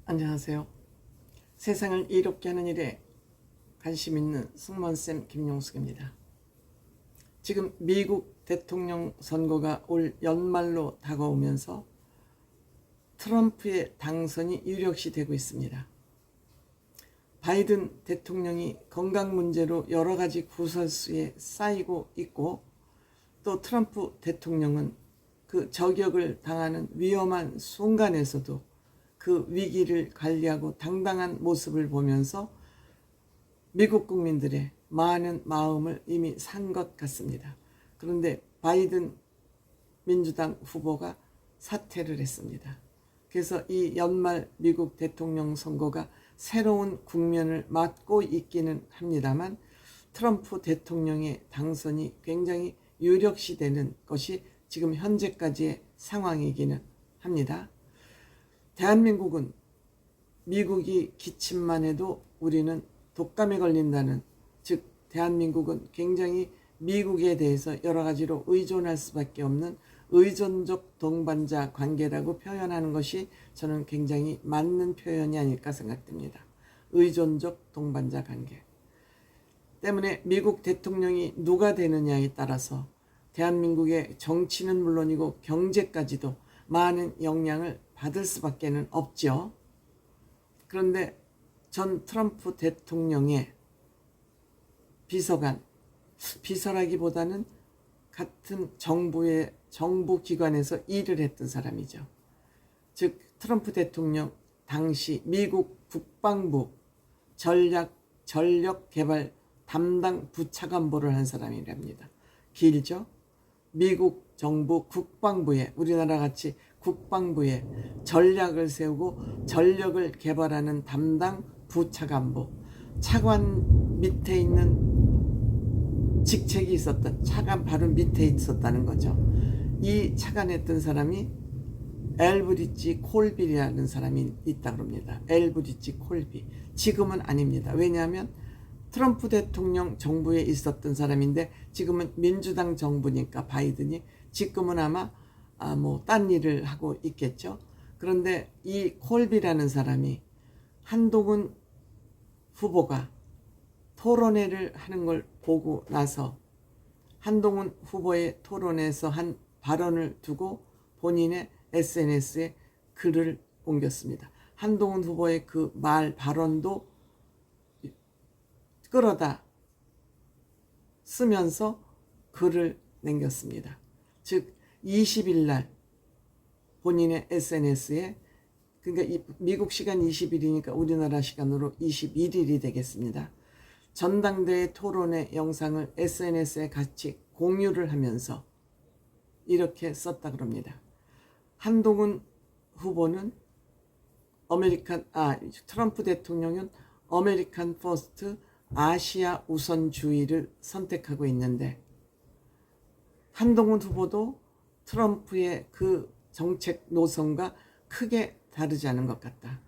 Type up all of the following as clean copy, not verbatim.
안녕하세요. 세상을 이롭게 하는 일에 관심 있는 승무원쌤 김용숙입니다. 지금 미국 대통령 선거가 올 연말로 다가오면서 트럼프의 당선이 유력시 되고 있습니다. 바이든 대통령이 건강 문제로 여러 가지 구설수에 쌓이고 있고, 또 트럼프 대통령은 그 저격을 당하는 위험한 순간에서도 그 위기를 관리하고 당당한 모습을 보면서 미국 국민들의 많은 마음을 이미 산 것 같습니다. 그런데 바이든 민주당 후보가 사퇴를 했습니다. 그래서 이 연말 미국 대통령 선거가 새로운 국면을 맞고 있기는 합니다만, 트럼프 대통령의 당선이 굉장히 유력시되는 것이 지금 현재까지의 상황이기는 합니다. 대한민국은 미국이 기침만 해도 우리는 독감에 걸린다는, 즉 대한민국은 굉장히 미국에 대해서 여러 가지로 의존할 수밖에 없는 의존적 동반자 관계라고 표현하는 것이 저는 굉장히 맞는 표현이 아닐까 생각됩니다. 의존적 동반자 관계 때문에 미국 대통령이 누가 되느냐에 따라서 대한민국의 정치는 물론이고 경제까지도 많은 영향을 받을 수밖에 없죠. 그런데 전 트럼프 대통령의 비서라기보다는 같은 정부 기관에서 일을 했던 사람이죠. 즉 트럼프 대통령 당시 미국 국방부 전력개발 담당 부차관보를 한 사람이랍니다. 길죠? 미국 정부 국방부에, 우리나라 같이 국방부에 전략을 세우고 전력을 개발하는 담당 부차관보, 차관 밑에 있는 직책이 있었던, 차관 바로 밑에 있었다는 거죠. 이 차관했던 사람이 엘브리지 콜빌이라는 사람이 있다고 합니다. 엘브리지 콜빌. 지금은 아닙니다. 왜냐하면 트럼프 대통령 정부에 있었던 사람인데 지금은 민주당 정부니까 바이든이 지금은 아마 딴 일을 하고 있겠죠. 그런데 이 콜비라는 사람이 한동훈 후보가 토론회를 하는 걸 보고 나서 한동훈 후보의 토론에서 한 발언을 두고 본인의 SNS에 글을 옮겼습니다. 한동훈 후보의 그 발언도 끌어다 쓰면서 글을 남겼습니다. 즉 20일 날 본인의 SNS에, 그러니까 미국 시간 20일이니까 우리나라 시간으로 21일이 되겠습니다. 전당대회 토론회 영상을 SNS에 같이 공유를 하면서 이렇게 썼다 그럽니다. 한동훈 후보는 트럼프 대통령은 아메리칸 퍼스트, 아시아 우선주의를 선택하고 있는데 한동훈 후보도 트럼프의 그 정책 노선과 크게 다르지 않은 것 같다.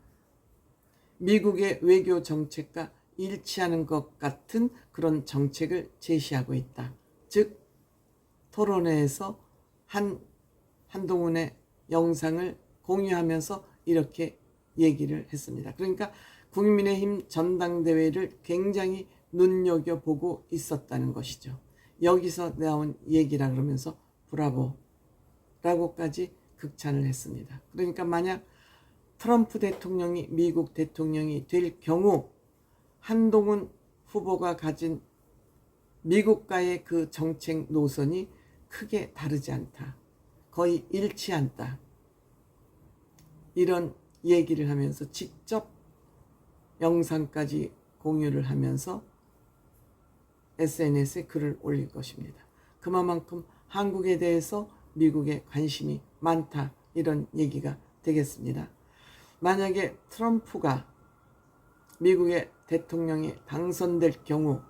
미국의 외교 정책과 일치하는 것 같은 그런 정책을 제시하고 있다. 즉 토론회에서 한동훈의 영상을 공유하면서 이렇게 얘기를 했습니다. 그러니까 국민의힘 전당대회를 굉장히 눈여겨보고 있었다는 것이죠. 여기서 나온 얘기라 그러면서 브라보라고까지 극찬을 했습니다. 그러니까 만약 트럼프 대통령이 미국 대통령이 될 경우 한동훈 후보가 가진 미국과의 그 정책 노선이 크게 다르지 않다, 거의 일치 않다, 이런 얘기를 하면서 직접 영상까지 공유를 하면서 SNS에 글을 올릴 것입니다. 그만큼 한국에 대해서 미국에 관심이 많다, 이런 얘기가 되겠습니다. 만약에 트럼프가 미국의 대통령이 당선될 경우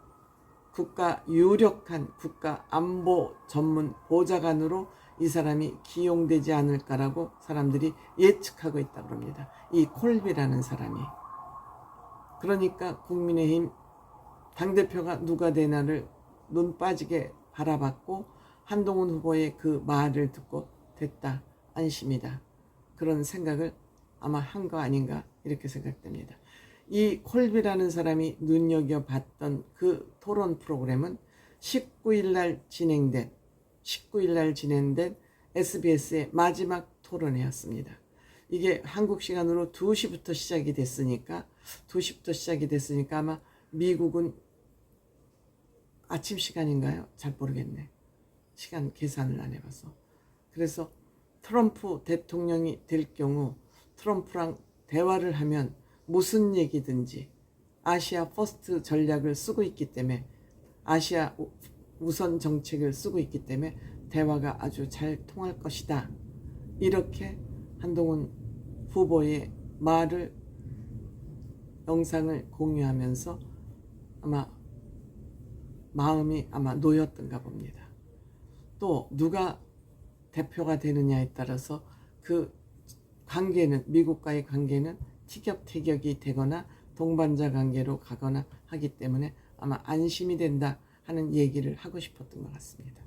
유력한 국가 안보 전문 보좌관으로 이 사람이 기용되지 않을까라고 사람들이 예측하고 있다고 합니다. 이 콜비라는 사람이. 그러니까 국민의힘 당대표가 누가 되나를 눈 빠지게 바라봤고 한동훈 후보의 그 말을 듣고 됐다, 안심이다, 그런 생각을 아마 한 거 아닌가 이렇게 생각됩니다. 이 콜비라는 사람이 눈여겨봤던 그 토론 프로그램은 19일 날 진행된 SBS의 마지막 토론회였습니다. 이게 한국 시간으로 2시부터 시작이 됐으니까 아마 미국은 아침 시간인가요? 잘 모르겠네. 시간 계산을 안 해봐서. 그래서 트럼프 대통령이 될 경우 트럼프랑 대화를 하면 무슨 얘기든지 아시아 퍼스트 전략을 쓰고 있기 때문에 아시아 우선 정책을 쓰고 있기 때문에 대화가 아주 잘 통할 것이다. 이렇게 한동훈 후보의 말을 영상을 공유하면서 아마 마음이 아마 놓였던가 봅니다. 또 누가 대표가 되느냐에 따라서 그 관계는 미국과의 관계는 티격태격이 되거나 동반자 관계로 가거나 하기 때문에 아마 안심이 된다 하는 얘기를 하고 싶었던 것 같습니다.